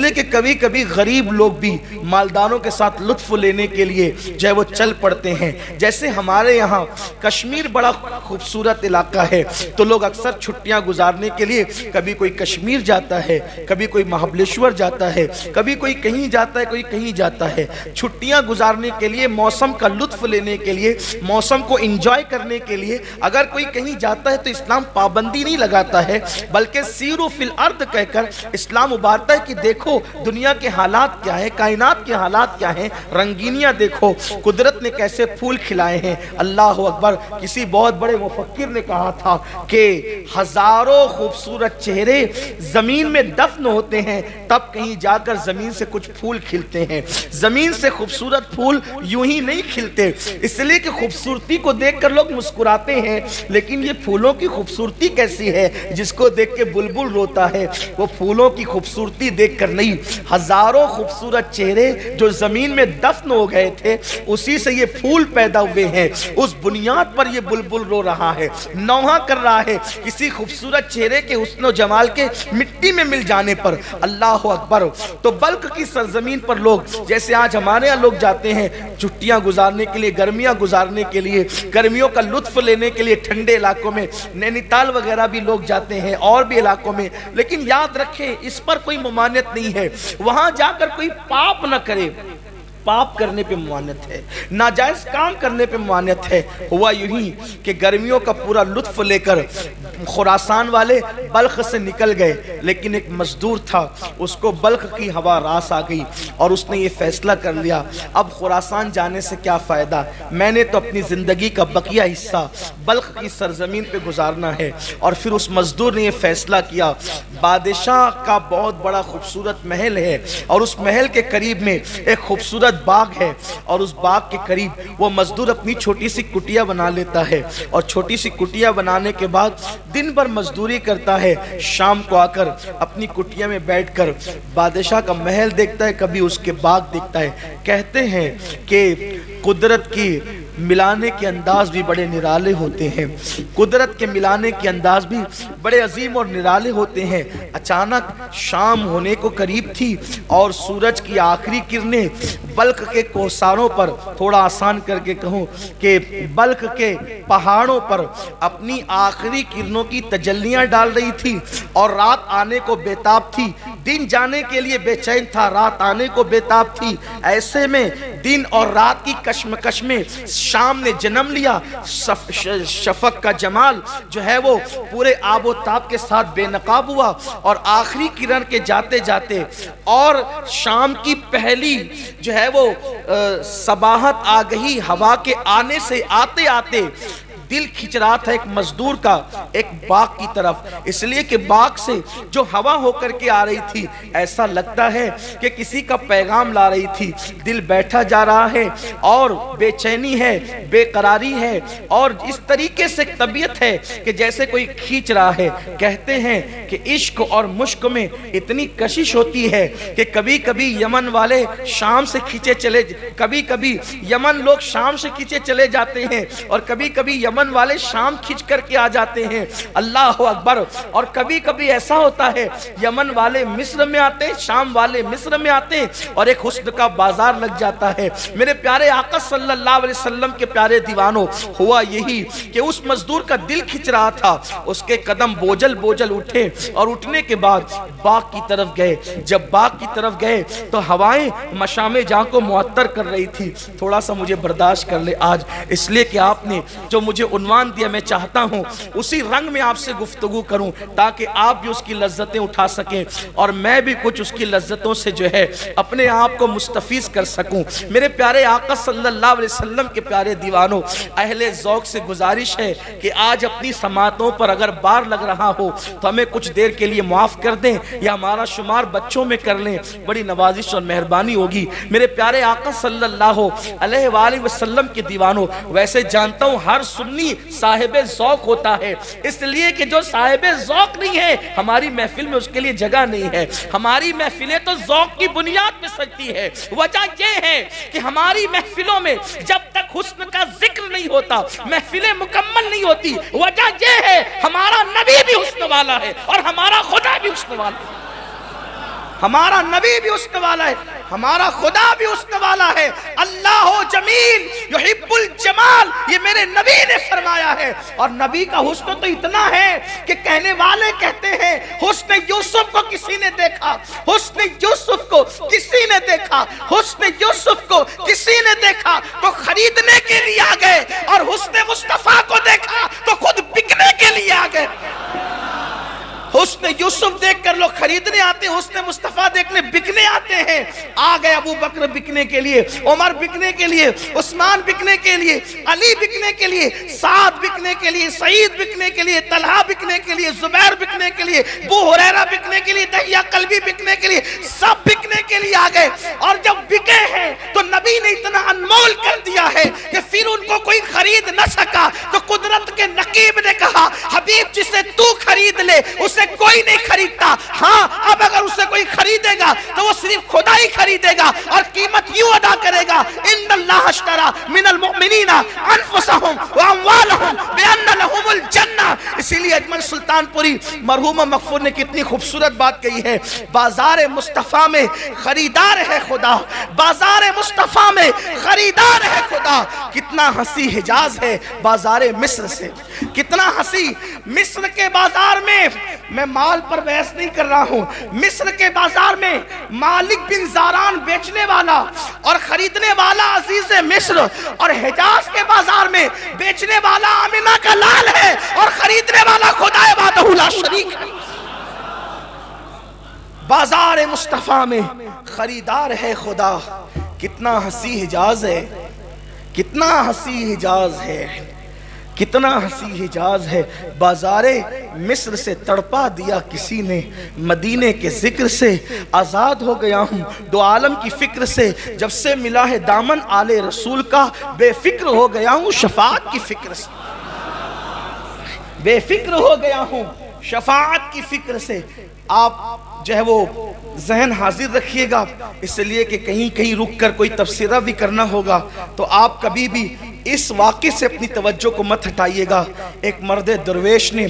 لیے کہ کبھی کبھی غریب لوگ بھی مالداروں کے ساتھ لطف لینے کے لیے جو ہے وہ چل پڑتے ہیں. جیسے ہمارے یہاں کشمیر بڑا خوبصورت علاقہ ہے تو لوگ اکثر چھٹیاں گزارنے کے لیے کبھی کوئی کشمیر جاتا ہے, کبھی کوئی مہابلیشور جاتا ہے, کبھی کوئی کہیں جاتا ہے, کوئی کہیں جاتا ہے. چھٹیاں گزارنے کے لیے, موسم کا لطف لینے کے لیے, موسم کو انجوائے کرنے کے لیے اگر کوئی کہیں جاتا ہے تو اسلام پابندی نہیں لگاتا ہے, بلکہ سیرو فی الارض کہہ کر اسلام ابھارتا ہے کہ دیکھو دنیا کے حالات کیا ہیں, کائنات کے حالات کیا ہیں, رنگینیاں دیکھو, قدرت نے کیسے پھول کھلائے ہیں. اللہ اکبر. کسی بہت بڑے مفکر نے کہا تھا کہ ہزاروں خوبصورت چہرے زمین میں دفن ہوتے ہیں تب کہیں جا کر زمین سے کچھ پھول کھلتے ہیں. زمین سے خوبصورت پھول یوں ہی نہیں کھلتے, اس لیے کہ خوبصورتی کو دیکھ کر لوگ مسکراتے ہیں, لیکن یہ پھولوں کی خوبصورتی کیسی ہے جس کو دیکھ کے بلبل روتا ہے, وہ پھولوں کی خوبصورتی دیکھ کر نہیں, ہزاروں خوبصورت چہرے جو زمین میں دفن ہو گئے تھے اسی سے یہ پھول پیدا ہوئے ہیں, اس بنیاد پر یہ بلبل رو رہا ہے, نوحہ کر رہا ہے کسی خوبصورت چہرے کے حسن و جمال کے مٹی میں مل جانے پر. اللہ اکبر. تو بلخ کی سرزمین پر لوگ جیسے آج ہمارے یہاں لوگ جاتے ہیں چھٹیاں گزارنے کے لیے, گرمیاں گزارنے کے لیے, گرمیوں کا لطف لینے کے لیے ٹھنڈے علاقوں میں, نینی تال وغیرہ بھی لوگ جاتے ہیں اور بھی علاقوں میں, لیکن یاد رکھیں اس پر کوئی ممانعت نہیں ہے, وہاں جا کر کوئی پاپ نہ کرے. پاپ کرنے پہ ممانعت ہے, ناجائز کام کرنے پہ ممانعت ہے. ہوا یوں ہی کہ گرمیوں کا پورا لطف لے کر خراسان والے بلخ سے نکل گئے, لیکن ایک مزدور تھا اس کو بلخ کی ہوا راس آ گئی اور اس نے یہ فیصلہ کر لیا اب خراسان جانے سے کیا فائدہ, میں نے تو اپنی زندگی کا بقیہ حصہ بلخ کی سرزمین پہ گزارنا ہے. اور پھر اس مزدور نے یہ فیصلہ کیا, بادشاہ کا بہت بڑا خوبصورت محل ہے اور اس محل کے قریب میں ایک خوبصورت باغ ہے, اور اس باغ کے قریب وہ مزدور اپنی چھوٹی سی کٹیا بنا لیتا ہے, اور چھوٹی سی کٹیا بنانے کے بعد دن بھر مزدوری کرتا ہے, شام کو آ کر اپنی کٹیا میں بیٹھ کر بادشاہ کا محل دیکھتا ہے, کبھی اس کے باغ دیکھتا ہے. کہتے ہیں کہ قدرت کی ملانے کے انداز بھی بڑے نرالے ہوتے ہیں, قدرت کے ملانے کے انداز بھی بڑے عظیم اور نرالے ہوتے ہیں. اچانک شام ہونے کو قریب تھی اور سورج کی آخری کرنیں بلخ کے کوساروں پر, تھوڑا آسان کر کے کہوں کہ بلخ کے پہاڑوں پر اپنی آخری کرنوں کی تجلیاں ڈال رہی تھی, اور رات آنے کو بیتاب تھی. دن جانے کے لیے بے چین تھا, رات آنے کو بیتاب تھی. ایسے میں دن اور رات کی کشمکش میں شام نے جنم لیا. شفق کا جمال جو ہے وہ پورے آب و تاب کے ساتھ بے نقاب ہوا, اور آخری کرن کے جاتے جاتے اور شام کی پہلی جو ہے وہ صباحت آ گئی, ہوا کے آنے سے آتے آتے دل کھچ رہا تھا ایک مزدور کا ایک باغ کی طرف, اس لیے کہ باغ سے جو ہوا ہو کر کے آ رہی تھی ایسا لگتا ہے کہ کسی کا پیغام لا رہی تھی. دل بیٹھا جا رہا ہے اور بے چینی ہے, بے قراری ہے, اور اس طریقے سے طبیعت ہے کہ جیسے کوئی کھینچ رہا ہے. کہتے ہیں کہ عشق اور مشق میں اتنی کشش ہوتی ہے کہ کبھی کبھی یمن والے شام سے کھینچے چلے, کبھی کبھی یمن لوگ شام سے کھینچے چلے جاتے ہیں, اور کبھی کبھی یمن والے شام کھینچ کر کے آ جاتے ہیں. اللہ اکبر. اور کبھی کبھی ایسا ہوتا ہے یمن والے مصر میں آتے ہیں, شام والے مصر میں آتے ہیں, اور ایک حسن کا بازار لگ جاتا ہے. میرے پیارے آقا صلی اللہ علیہ وسلم کے پیارے دیوانوں, ہوا یہی کہ اس مزدور کا دل کھچ رہا تھا, اس کے قدم بوجھل بوجھل اٹھے, اور اٹھنے کے بعد باغ کی طرف گئے. جب باغ کی طرف گئے تو ہوائیں مشام جہاں کو معطر کر رہی تھی. تھوڑا سا مجھے برداشت کر لے آج, اس لیے کہ آپ نے جو مجھے عنوان دیا میں چاہتا ہوں اسی رنگ میں آپ سے گفتگو کروں تاکہ آپ بھی اس کی لذتیں اٹھا سکیں اور میں بھی کچھ اس کی لذتوں سے جو ہے اپنے آپ کو مستفیض کر سکوں. میرے پیارے آقا صلی اللہ علیہ وسلم کے پیارے دیوانوں, اہل ذوق سے گزارش ہے کہ آج اپنی سماعتوں پر اگر بار لگ رہا ہو تو ہمیں کچھ دیر کے لیے معاف کر دیں یا ہمارا شمار بچوں میں کر لیں, بڑی نوازش اور مہربانی ہوگی. میرے پیارے آقا صلی اللہ علیہ وآلہ وسلم کے دیوانوں, ویسے جانتا ہوں ہر سنی صاحب ذوق ہوتا ہے, اس لیے کہ جو صاحب ذوق نہیں ہے ہماری محفل میں اس کے لیے جگہ نہیں ہے. ہماری محفلیں تو ذوق کی بنیاد پہ سجتی ہے. وجہ یہ ہے کہ ہماری محفلوں میں جب تک حسن کا ذکر نہیں ہوتا محفلیں مکمل نہیں ہوتی. وجہ یہ ہے ہمارا نبی بھی حسن والا ہے اور ہمارا خدا بھی حسن والا ہے. ہمارا نبی بھی حسن والا ہے، ہمارا خدا بھی حسن والا ہے۔ اللہ جمیل یحب الجمال، یہ میرے نبی نے فرمایا ہے۔ اور نبی کا حسن تو اتنا ہے کہ کہنے والے کہتے ہیں حسن یوسف کو کسی نے دیکھا، حسن یوسف کو کسی نے دیکھا، حسن یوسف کو کسی نے دیکھا تو خریدنے کے لیے آ گئے، اور حسن مصطفیٰ کو دیکھا تو خود بکنے کے لیے آ گئے۔ حسن یوسف دیکھ کر لوگ خریدنے آتے ہیں، حسن مصطفیٰ دیکھنے بکنے آتے ہیں۔ آ گئے ابو بکر بکنے کے لیے، عمر بکنے کے لیے، عثمان بکنے کے لیے، علی بکنے کے لیے، سعد بکنے کے لیے، سعید بکنے کے لیے، طلحہ بکنے کے لیے، زبیر بکنے کے لیے، ابو ہریرہ بکنے کے لیے، دحیہ کلبی بکنے کے لیے، سب بکنے کے لیے آ گئے۔ اور جب بکے ہیں تو نبی نے اتنا انمول کر دیا ہے کہ پھر ان کو کوئی خرید نہ سکا، تو قدرت کے نقیب نے کہا حبیب جسے تو خرید لے اسے کوئی نہیں خریدتا، ہاں اب اگر اسے کوئی خریدے گا تو وہ صرف خدا ہی خریدے گا، اور قیمت یوں ادا کرے گا ان اللہ اشترى من المؤمنین انفسهم واموالهم بان لهم الجنہ۔ اسی لیے اجمل سلطان پوری مرحوم مغفور نے کتنی خوبصورت بات کہی ہے، بازار مصطفیٰ میں خریدار ہے خدا، بازار مصطفیٰ میں خریدار ہے خدا۔ کتنا ہنسی حجاز ہے بازار مصر سے، کتنا ہنسی مصر کے بازار میں مال پر بحث نہیں کر رہا ہوں، مصر کے بازار میں مالک بن زاران بیچنے والا اور خریدنے والا عزیز مصر، اور حجاز کے بازار میں بیچنے والا آمنہ کا لال ہے اور خریدنے والا خدا وحدہ لا شریک ہے۔ بازار مصطفیٰ میں خریدار ہے خدا۔ کتنا ہنسی حجاز ہے، کتنا ہنسی حجاز ہے، کتنا ہنسی حجاز ہے۔ بازار مصر سے تڑپا دیا کسی نے، مدینے کے ذکر سے آزاد ہو گیا ہوں دو عالم کی فکر سے، جب سے ملا ہے دامن آل رسول کا بے فکر ہو گیا ہوں شفاعت کی فکر سے، بے فکر ہو گیا ہوں شفاعت کی فکر سے۔ آپ جو ہے وہ ذہن حاضر رکھیے گا، اس لیے کہ کہیں کہیں رک کر کوئی تفسیرہ بھی کرنا ہوگا، تو آپ کبھی بھی اس واقعے سے اپنی توجہ کو مت ہٹائیے گا۔ ایک مرد درویش نے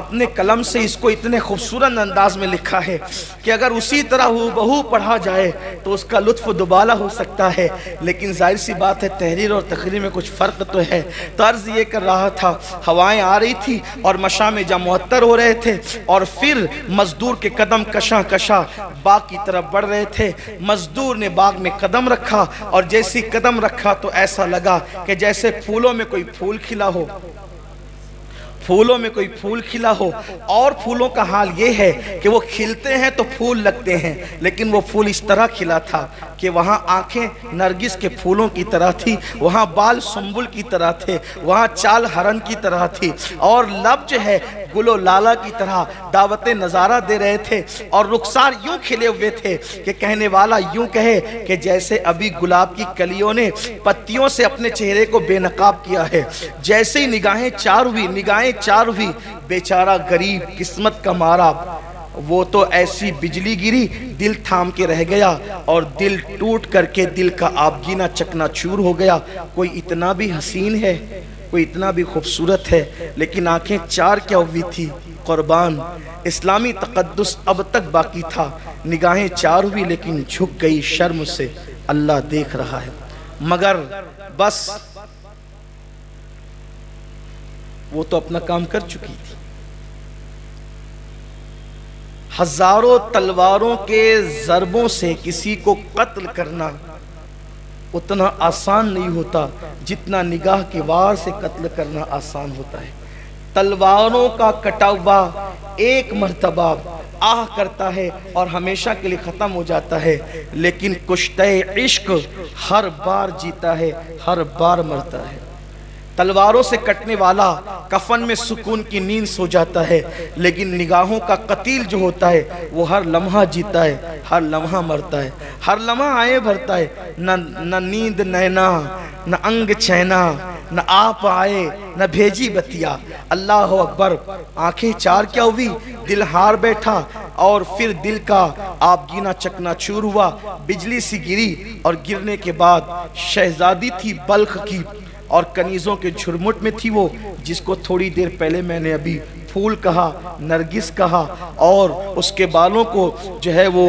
اپنے قلم سے اس کو اتنے خوبصورت انداز میں لکھا ہے کہ اگر اسی طرح ہو پڑھا جائے تو اس کا لطف دوبالا ہو سکتا ہے، لیکن ظاہر سی بات ہے تحریر اور تقریر میں کچھ فرق تو ہے۔ تو عرض یہ کر رہا تھا، ہوائیں آ رہی تھی اور مشام جا معطر ہو رہے تھے، اور پھر مزدور کے قدم کشاں کشاں باغ کی طرف بڑھ رہے تھے۔ مزدور نے باغ میں قدم رکھا، اور جیسی قدم رکھا تو ایسا لگا کہ جیسے پھولوں میں کوئی پھول کھلا ہو، پھولوں میں کوئی پھول کھلا ہو۔ اور پھولوں کا حال یہ ہے کہ وہ کھلتے ہیں تو پھول لگتے ہیں، لیکن وہ پھول اس طرح کھلا تھا کہ وہاں آنکھیں نرگس کے پھولوں کی طرح تھی، وہاں بال سنبل کی طرح تھے، وہاں چال ہرن کی طرح تھی، اور لب جو ہے گل و لالا کی طرح دعوت نظارہ دے رہے تھے، اور رخسار یوں کھلے ہوئے تھے کہ کہنے والا یوں کہے کہ جیسے ابھی گلاب کی کلیوں نے پتیوں سے اپنے چہرے کو بے نقاب کیا ہے۔ جیسے ہی نگاہیں چار ہوئی بیچارہ غریب قسمت کا مارا، وہ تو ایسی بجلی گری دل تھام کے رہ گیا، اور دل ٹوٹ کر کے دل کا آبگینہ چکنا چور ہو گیا۔ کوئی اتنا بھی حسین ہے، کوئی اتنا بھی خوبصورت ہے، لیکن آنکھیں چار کیا ہوئی تھی قربان، اسلامی تقدس اب تک باقی تھا۔ نگاہیں چار ہوئی لیکن جھک گئی شرم سے، اللہ دیکھ رہا ہے، مگر بس وہ تو اپنا کام کر چکی تھی۔ ہزاروں تلواروں کے ضربوں سے کسی کو قتل کرنا اتنا آسان نہیں ہوتا جتنا نگاہ کے وار سے قتل کرنا آسان ہوتا ہے۔ تلواروں کا کٹا ہوا ایک مرتبہ آہ کرتا ہے اور ہمیشہ کے لیے ختم ہو جاتا ہے، لیکن کشتہ عشق ہر بار جیتا ہے، ہر بار مرتا ہے۔ تلواروں سے کٹنے والا کفن میں سکون کی نیند سو جاتا ہے، لیکن نگاہوں کا قتیل جو ہوتا ہے وہ ہر لمحہ جیتا ہے، ہر لمحہ مرتا ہے، ہر لمحہ آئے بھرتا ہے۔ نہ نیند نینا، نہ انگ چینا، نہ آپ آئے، نہ بھیجی بتیا۔ اللہ اکبر۔ آنکھیں چار کیا ہوئی، دل ہار بیٹھا، اور پھر دل کا آبگینہ چکنا چور ہوا، بجلی سی گری، اور گرنے کے بعد شہزادی تھی بلخ کی، اور کنیزوں کے جھرمٹ میں تھی وہ، جس کو تھوڑی دیر پہلے میں نے ابھی پھول کہا، نرگس کہا، اور اس کے بالوں کو جو ہے وہ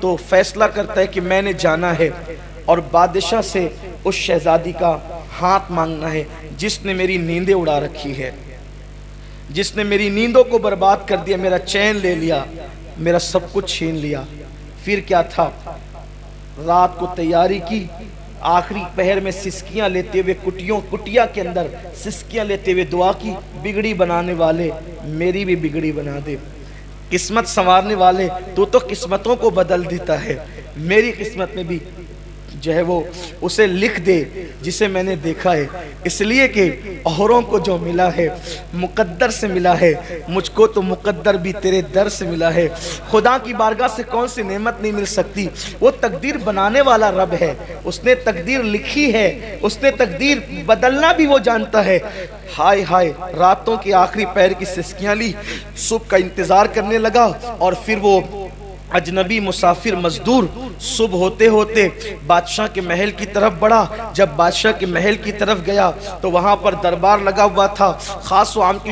تو فیصلہ کرتا ہے کہ میں نے جانا ہے اور بادشاہ سے اس شہزادی کا ہاتھ مانگنا ہے جس نے میری نیندیں اڑا رکھی ہے، جس نے میری نیندوں کو برباد کر دیا، میرا چین لے لیا، میرا سب کچھ چھین لیا۔ پھر کیا تھا، رات کو تیاری کی، آخری پہر میں سسکیاں لیتے ہوئے کٹیا کے اندر سسکیاں لیتے ہوئے دعا کی، بگڑی بنانے والے میری بھی بگڑی بنا دے، قسمت سنوارنے والے تو قسمتوں کو بدل دیتا ہے، میری قسمت میں بھی جو ہے وہ اسے لکھ دے جسے میں نے دیکھا ہے، اس لیے کہ اوروں کو جو ملا ہے مقدر سے ملا ہے، مجھ کو تو مقدر بھی تیرے در سے ملا ہے۔ خدا کی بارگاہ سے کون سی نعمت نہیں مل سکتی، وہ تقدیر بنانے والا رب ہے، اس نے تقدیر لکھی ہے، اس نے تقدیر بدلنا بھی وہ جانتا ہے۔ ہائے ہائے، راتوں کی آخری پہر کی سسکیاں لی، صبح کا انتظار کرنے لگا، اور پھر وہ اجنبی مسافر مزدور صبح ہوتے ہوتے بادشاہ کے محل کی طرف بڑھا۔ جب بادشاہ کے محل کی طرف گیا تو وہاں پر دربار لگا ہوا تھا، خاص و عام کی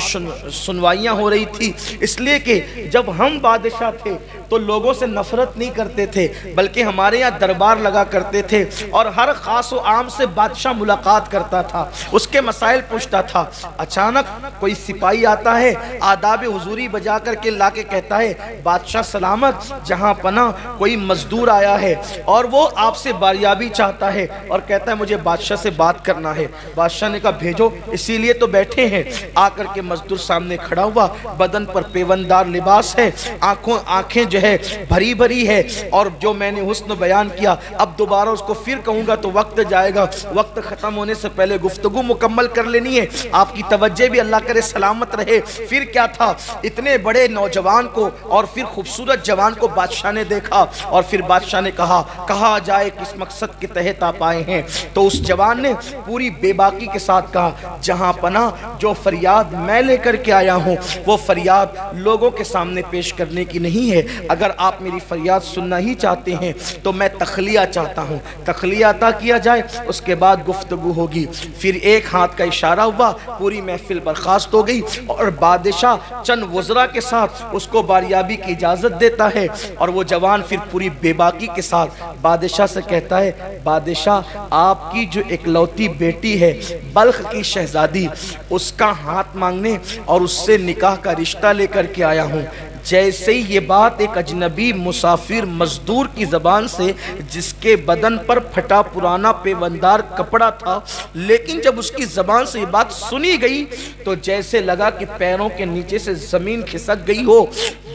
سنوائیاں ہو رہی تھی، اس لیے کہ جب ہم بادشاہ تھے تو لوگوں سے نفرت نہیں کرتے تھے، بلکہ ہمارے یہاں دربار لگا کرتے تھے، اور ہر خاص و عام سے بادشاہ ملاقات کرتا تھا، اس کے مسائل پوچھتا تھا۔ اچانک کوئی سپاہی آتا ہے، آداب حضوری بجا کر کے لا کے کہتا ہے، بادشاہ سلامت، جہاں پناہ کوئی مزدور آیا ہے اور وہ آپ سے باریابی چاہتا ہے اور کہتا ہے مجھے بادشاہ سے بات کرنا ہے۔ بادشاہ نے کہا بھیجو، اسی لیے تو بیٹھے ہیں۔ آ کر کے مزدور سامنے کھڑا ہوا، بدن پر پیوندار لباس ہے، آنکھیں جو ہے بھری بھری ہے، اور جو میں نے حسن بیان کیا اب دوبارہ اس کو پھر کہوں گا تو وقت جائے گا، وقت ختم ہونے سے پہلے گفتگو مکمل کر لینی ہے، آپ کی توجہ بھی اللہ کرے سلامت رہے۔ پھر کیا تھا، اتنے بڑے نوجوان کو اور پھر خوبصورت جوان کو بادشاہ نے دیکھا، اور پھر بادشاہ نے کہا جائے کس مقصد کے تحت آپ آئے ہیں؟ تو اس جوان نے پوری بے باکی کے ساتھ کہا، جہاں پناہ جو فریاد میں لے کر کے آیا ہوں وہ فریاد لوگوں کے سامنے پیش کرنے کی نہیں ہے، اگر آپ میری فریاد سننا ہی چاہتے ہیں تو میں تخلیہ چاہتا ہوں، تخلیہ عطا کیا جائے، اس کے بعد گفتگو ہوگی۔ پھر ایک ہاتھ کا اشارہ ہوا، پوری محفل برخاست ہو گئی، اور بادشاہ چند وزراء کے ساتھ اس کو باریابی کی اجازت دیتا ہے، اور وہ جوان پھر پوری بے باکی کے ساتھ بادشاہ سے کہتا ہے، بادشاہ آپ کی جو اکلوتی بیٹی ہے بلخ کی شہزادی، اس کا ہاتھ مانگنے اور اس سے نکاح کا رشتہ لے کر کے آیا ہوں۔ جیسے ہی یہ بات ایک اجنبی مسافر مزدور کی زبان سے، جس کے بدن پر پھٹا پرانا پیوندار کپڑا تھا، لیکن جب اس کی زبان سے یہ بات سنی گئی تو جیسے لگا کہ پیروں کے نیچے سے زمین کھسک گئی ہو۔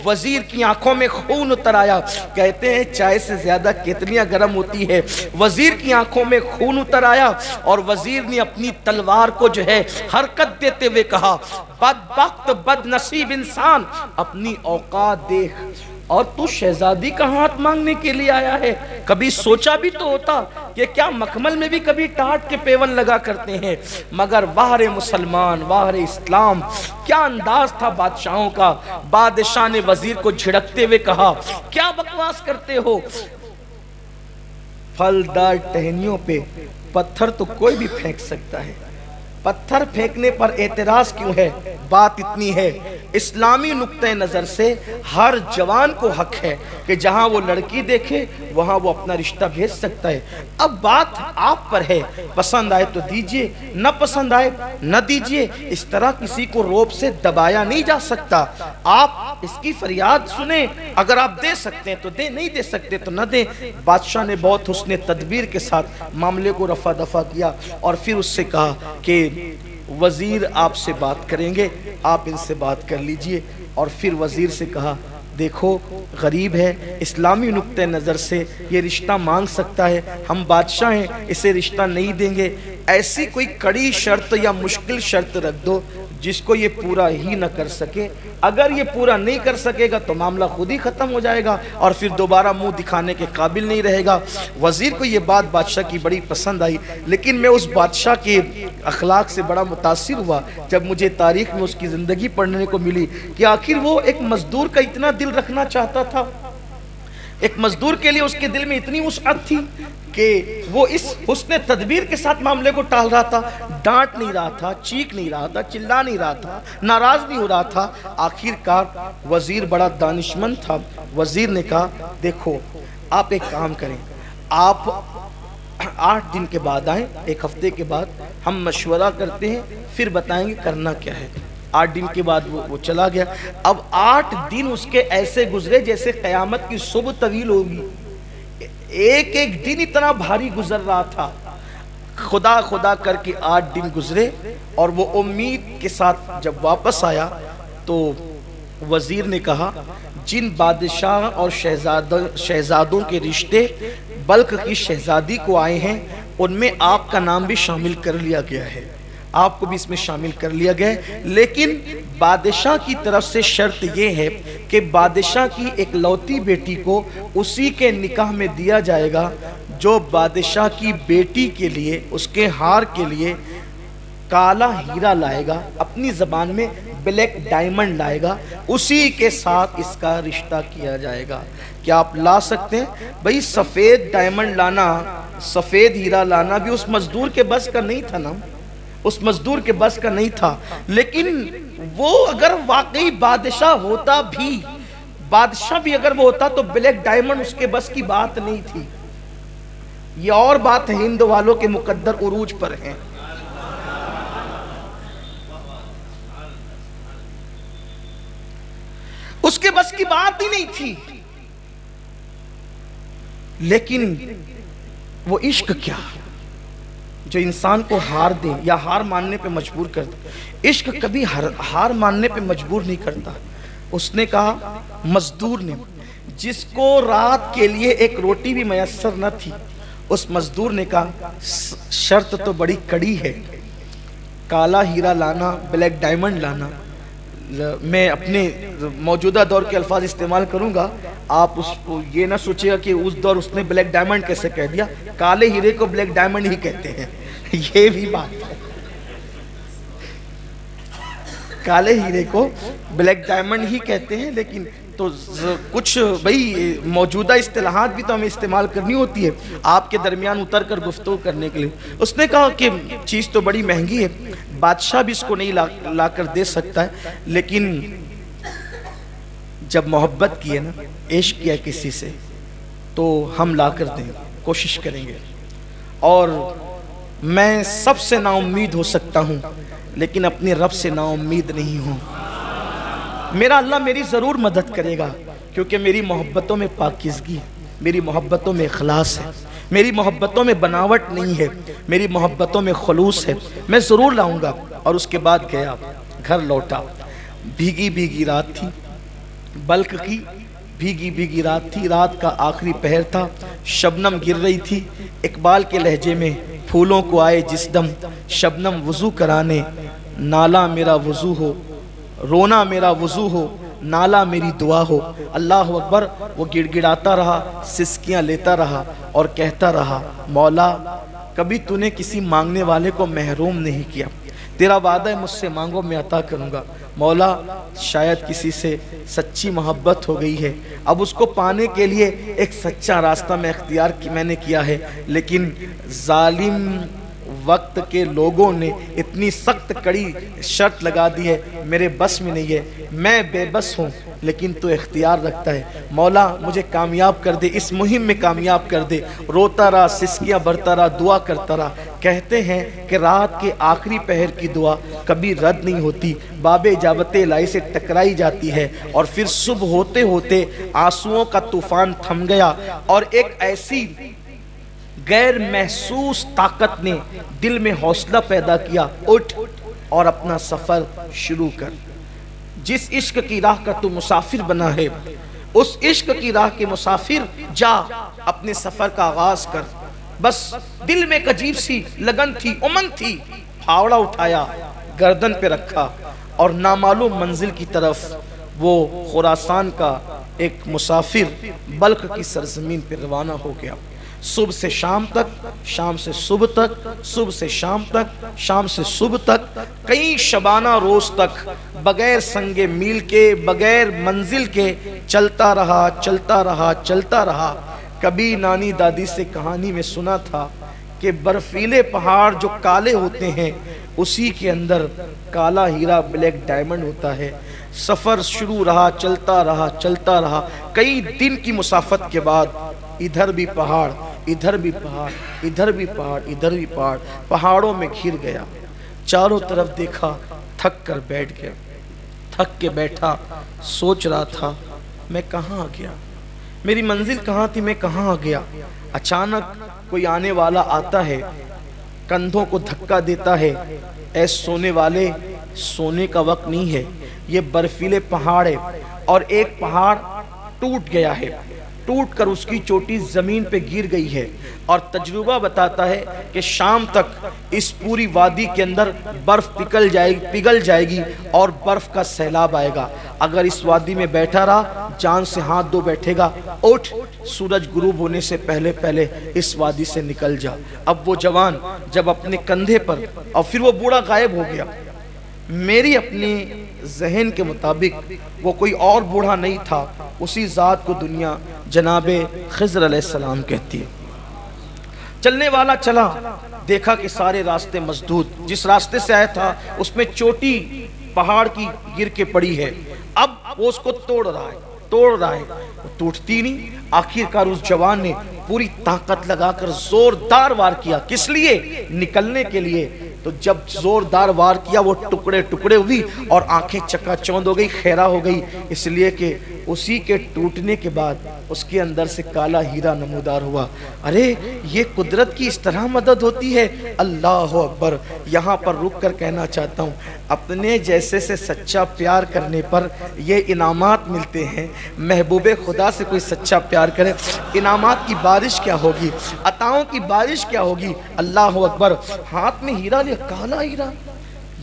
وزیر کی آنکھوں میں خون اتر آیا، کہتے ہیں چائے سے زیادہ کتنیاں گرم ہوتی ہے، وزیر کی آنکھوں میں خون اتر آیا، اور وزیر نے اپنی تلوار کو جو ہے حرکت دیتے ہوئے کہا، بدبخت بد نصیب انسان، اپنی اوقات دیکھ، اور تو شہزادی کا ہاتھ مانگنے کے لیے آیا ہے؟ کبھی سوچا بھی تو ہوتا کہ کیا مکمل میں بھی کبھی ٹاٹ کے پیون لگا کرتے ہیں، مگر واہر مسلمان، واہر اسلام، کیا انداز تھا بادشاہوں کا۔ بادشاہ نے وزیر کو جھڑکتے ہوئے کہا، کیا بکواس کرتے ہو، پھلدار ٹہنیوں پہ پتھر تو کوئی بھی پھینک سکتا ہے، پتھر پھینکنے پر اعتراض کیوں ہے؟ بات اتنی ہے، اسلامی نقطہ نظر سے ہر جوان کو حق ہے کہ جہاں وہ لڑکی دیکھے وہاں وہ اپنا رشتہ بھیج سکتا ہے۔ اب بات آپ پر ہے، پسند آئے تو دیجئے، نہ پسند آئے نہ دیجئے، اس طرح کسی کو روب سے دبایا نہیں جا سکتا۔ آپ اس کی فریاد سنیں، اگر آپ دے سکتے ہیں تو دیں، نہیں دے سکتے تو نہ دیں۔ بادشاہ نے بہت حسن تدبیر کے ساتھ معاملے کو رفع دفع کیا، اور پھر اس سے کہا کہ وزیر آپ سے بات کریں گے، آپ ان سے بات کر لیجئے۔ اور پھر وزیر سے کہا، دیکھو غریب ہے، اسلامی نقطہ نظر سے یہ رشتہ مانگ سکتا ہے، ہم بادشاہ ہیں، اسے رشتہ نہیں دیں گے، ایسی کوئی کڑی شرط یا مشکل شرط رکھ دو جس کو یہ پورا ہی نہ کر سکے، اگر یہ پورا نہیں کر سکے گا تو معاملہ خود ہی ختم ہو جائے گا اور پھر دوبارہ منہ دکھانے کے قابل نہیں رہے گا۔ وزیر کو یہ بات بادشاہ کی بڑی پسند آئی، لیکن میں اس بادشاہ کے اخلاق سے بڑا متاثر ہوا جب مجھے تاریخ میں اس کی زندگی پڑھنے کو ملی کہ آخر وہ ایک مزدور کا اتنا دل رکھنا چاہتا تھا، ایک مزدور کے لیے اس کے دل میں اتنی وسعت تھی کہ وہ اس حسن تدبیر کے ساتھ معاملے کو ٹال رہا تھا، ڈانٹ نہیں رہا تھا، چیخ نہیں رہا تھا، چلا نہیں رہا تھا، ناراض نہیں ہو رہا تھا۔ آخر کار وزیر بڑا دانشمند تھا، وزیر نے کہا، دیکھو آپ ایک کام کریں، آپ 8 دن کے بعد آئیں، 1 ہفتے کے بعد ہم مشورہ کرتے ہیں، پھر بتائیں گے کرنا کیا ہے۔ 8 دن کے بعد وہ چلا گیا۔ اب 8 دن اس کے ایسے گزرے جیسے قیامت کی صبح طویل ہوگی، ایک ایک دن اتنا بھاری گزر رہا تھا۔ خدا خدا کر کے 8 دن گزرے، اور وہ امید کے ساتھ جب واپس آیا تو وزیر نے کہا جن بادشاہ اور شہزادوں کے رشتے بلخ کی شہزادی کو آئے ہیں ان میں آپ کا نام بھی شامل کر لیا گیا ہے، آپ کو بھی اس میں شامل کر لیا گیا ہے، لیکن بادشاہ کی طرف سے شرط یہ ہے کہ بادشاہ کی ایک لوتی بیٹی کو اسی کے نکاح میں دیا جائے گا جو بادشاہ کی بیٹی کے لیے، اس کے ہار کے لیے کالا ہیرا لائے گا، اپنی زبان میں بلیک ڈائمنڈ لائے گا، اسی کے ساتھ اس کا رشتہ کیا جائے گا۔ کیا آپ لا سکتے ہیں؟ بھئی سفید ڈائمنڈ لانا، سفید ہیرا لانا بھی اس مزدور کے بس کا نہیں تھا نا، اس مزدور کے بس کا نہیں تھا، لیکن وہ اگر واقعی بادشاہ ہوتا بھی، بادشاہ بھی اگر وہ ہوتا تو بلیک ڈائمنڈ اس کے بس کی بات نہیں تھی۔ یہ اور بات ہے، ہند والوں کے مقدر عروج پر ہیں۔ اس کے بس کی بات ہی نہیں تھی، لیکن وہ عشق کیا جو انسان کو ہار دے یا ہار ماننے پہ مجبور کر دے۔ عشق کبھی ہار ماننے پہ مجبور نہیں کرتا۔ اس نے کہا مزدور نے، جس کو رات کے لیے ایک روٹی بھی میسر نہ تھی، اس مزدور نے کہا شرط تو بڑی کڑی ہے، کالا ہیرا لانا، بلیک ڈائمنڈ لانا۔ میں اپنے موجودہ دور کے الفاظ استعمال کروں گا، آپ اس کو یہ نہ سوچے گا کہ اس دور اس نے بلیک ڈائمنڈ کیسے کہہ دیا، کالے ہیرے کو بلیک ڈائمنڈ ہی کہتے ہیں، یہ بھی بات ہے، کالے ہیرے کو بلیک ڈائمنڈ ہی کہتے ہیں، لیکن تو کچھ بھئی موجودہ اصطلاحات بھی تو ہمیں استعمال کرنی ہوتی ہے آپ کے درمیان اتر کر گفتگو کرنے کے لیے۔ اس نے کہا کہ چیز تو بڑی مہنگی ہے، بادشاہ بھی اس کو نہیں لا کر دے سکتا ہے، لیکن جب محبت کی ہے نا، عشق کیا کسی سے، تو ہم لا کر دیں، کوشش کریں گے۔ اور میں سب سے نا امید ہو سکتا ہوں، لیکن اپنے رب سے نا امید نہیں ہوں۔ میرا اللہ میری ضرور مدد کرے گا، کیونکہ میری محبتوں میں پاکیزگی، میری محبتوں میں اخلاص ہے، میری محبتوں میں بناوٹ نہیں ہے، میری محبتوں میں خلوص ہے، میں ضرور لاؤں گا۔ اور اس کے بعد گیا، گھر لوٹا، بھیگی بھیگی رات تھی، بلخ کی بھیگی بھیگی رات تھی، رات کا آخری پہر تھا، شبنم گر رہی تھی۔ اقبال کے لہجے میں پھولوں کو آئے جس دم، شبنم وضو کرانے، نالا میرا وضو ہو، رونا میرا وضو ہو، نالا میری دعا ہو۔ اللہ اکبر۔ وہ گڑ گڑاتا رہا، سسکیاں لیتا رہا اور کہتا رہا مولا کبھی تو نے کسی مانگنے والے کو محروم نہیں کیا، تیرا وعدہ ہے مجھ سے مانگو میں عطا کروں گا۔ مولا شاید کسی سے سچی محبت ہو گئی ہے، اب اس کو پانے کے لیے ایک سچا راستہ میں نے کیا ہے، لیکن ظالم وقت کے لوگوں نے اتنی سخت کڑی شرط لگا دی ہے، میرے بس میں نہیں ہے، میں بے بس ہوں، لیکن تو اختیار رکھتا ہے۔ مولا مجھے کامیاب کر دے، اس مہم میں کامیاب کر دے۔ روتا رہا، سسکیاں بھرتا رہا، دعا کرتا رہا۔ کہتے ہیں کہ رات کے آخری پہر کی دعا کبھی رد نہیں ہوتی، باب اجابت الہی سے ٹکرائی جاتی ہے، اور پھر صبح ہوتے ہوتے آنسوؤں کا طوفان تھم گیا، اور ایک ایسی غیر محسوس طاقت نے دل میں حوصلہ پیدا کیا، اٹھ اور اپنا سفر شروع کر۔ جس عشق کی راہ کا تو مسافر بنا ہے، اس عشق کی راہ کے مسافر جا اپنے سفر کا آغاز کر۔ بس دل میں ایک عجیب سی لگن تھی، امنگ تھی، پھاوڑا اٹھایا، گردن پہ رکھا، اور نامعلوم منزل کی طرف وہ خراسان کا ایک مسافر بلخ کی سرزمین پہ روانہ ہو گیا۔ صبح سے شام تک، شام سے صبح تک، صبح سے شام تک، شام سے صبح تک، کئی شبانہ روز تک بغیر سنگ میل کے، بغیر منزل کے چلتا رہا، چلتا رہا، چلتا رہا۔ کبھی نانی دادی سے کہانی میں سنا تھا کہ برفیلے پہاڑ جو کالے ہوتے ہیں اسی کے اندر کالا ہیرا بلیک ڈائمنڈ ہوتا ہے۔ سفر شروع رہا، چلتا رہا، کئی دن کی مسافت کے بعد ادھر بھی پہاڑ، ادھر بھی پہاڑ، ادھر بھی پہاڑ، ادھر بھی پہاڑ، پہاڑوں میں گھر گیا۔ چاروں طرف دیکھا، تھک کر بیٹھ گیا۔ تھک کے بیٹھا، سوچ رہا تھا میں کہاں آ گیا، میری منزل کہاں تھی، میں کہاں آ گیا۔ اچانک کوئی آنے والا آتا ہے، کندھوں کو دھکا دیتا ہے، اے سونے والے، سونے کا وقت نہیں ہے، یہ برفیلے پہاڑ ہے، اور ایک پہاڑ ٹوٹ گیا ہے، ٹوٹ کر اس کی چوٹی زمین پہ گر گئی ہے، اور تجربہ بتاتا ہے کہ شام تک اس پوری وادی کے اندر برف پگھل جائے گی اور برف کا سیلاب آئے گا۔ اگر اس وادی میں بیٹھا رہا، جان سے ہاتھ دھو بیٹھے گا، اٹھ، سورج غروب ہونے سے پہلے پہلے اس وادی سے نکل جا۔ اب وہ جوان جب اپنے کندھے پر، اور پھر وہ بوڑھا غائب ہو گیا۔ میری اپنے ذہن کے مطابق وہ کوئی اور بوڑھا نہیں تھا، اسی ذات کو دنیا جناب خضر علیہ السلام کہتی ہے۔ چلنے والا چلا، دیکھا کہ سارے راستے مسدود، جس راستے سے آیا تھا اس میں چوٹی پہاڑ کی گر کے پڑی ہے، اب وہ اس کو توڑ رہا ہے، وہ ٹوٹتی نہیں۔ آخر کار اس جوان نے پوری طاقت لگا کر زوردار وار کیا، کس لیے؟ نکلنے کے لیے۔ تو جب زوردار وار کیا، وہ ٹکڑے ٹکڑے ہوئی اور آنکھیں چکا چوند ہو گئی، خیرہ ہو گئی، اس لیے کہ اسی کے ٹوٹنے کے بعد اس کے اندر سے کالا ہیرا نمودار ہوا۔ ارے یہ قدرت کی اس طرح مدد ہوتی ہے، اللہ اکبر۔ یہاں پر رک کر کہنا چاہتا ہوں، اپنے جیسے سے سچا پیار کرنے پر یہ انعامات ملتے ہیں۔ محبوب خدا سے کوئی سچا پیار کرے، انعامات کی بارش کیا ہوگی، عطاؤں کی بارش کیا ہوگی، اللہ اکبر۔ ہاتھ میں ہیرا لیا، کالا ہیرا،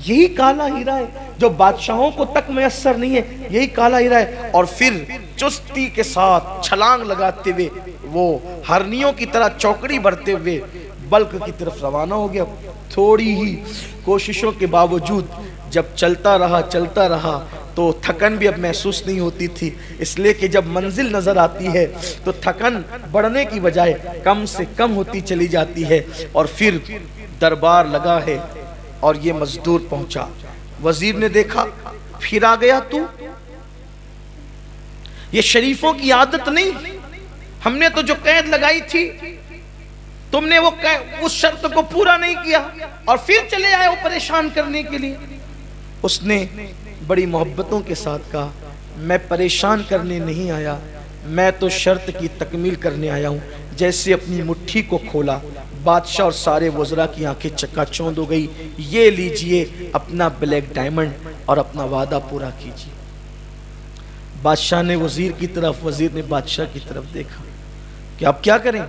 یہی کالا ہیرا ہے جو بادشاہوں کو تک میسر نہیں ہے، یہی کالا ہیرا ہے۔ اور پھر چستی کے ساتھ چھلانگ لگاتے ہوئے وہ ہرنیوں کی طرح چوکڑی بھرتے ہوئے بلک کی طرف روانہ ہو گیا۔ تھوڑی ہی کوششوں کے باوجود جب چلتا رہا تو تھکن بھی اب محسوس نہیں ہوتی تھی، اس لیے کہ جب منزل نظر آتی ہے تو تھکن بڑھنے کی بجائے کم سے کم ہوتی چلی جاتی ہے۔ اور پھر دربار لگا ہے اور یہ مزدور پہنچا۔ وزیر نے دیکھا، پھر آ گیا تو، یہ شریفوں کی عادت نہیں، ہم نے تو جو قید لگائی تھی، تم نے وہ اس شرط کو پورا نہیں کیا اور پھر چلے آئے وہ پریشان کرنے کے لیے۔ اس نے بڑی محبتوں کے ساتھ کہا، میں پریشان کرنے نہیں آیا، میں تو شرط کی تکمیل کرنے آیا ہوں۔ جیسے اپنی مٹھی کو کھولا، بادشاہ اور سارے وزراء کی آنکھیں چکا چوند ہو گئی، یہ لیجئے اپنا بلیک ڈائمنڈ اور اپنا وعدہ پورا کیجئے۔ بادشاہ نے وزیر کی طرف، وزیر نے بادشاہ کی طرف دیکھا کہ اب کیا کریں،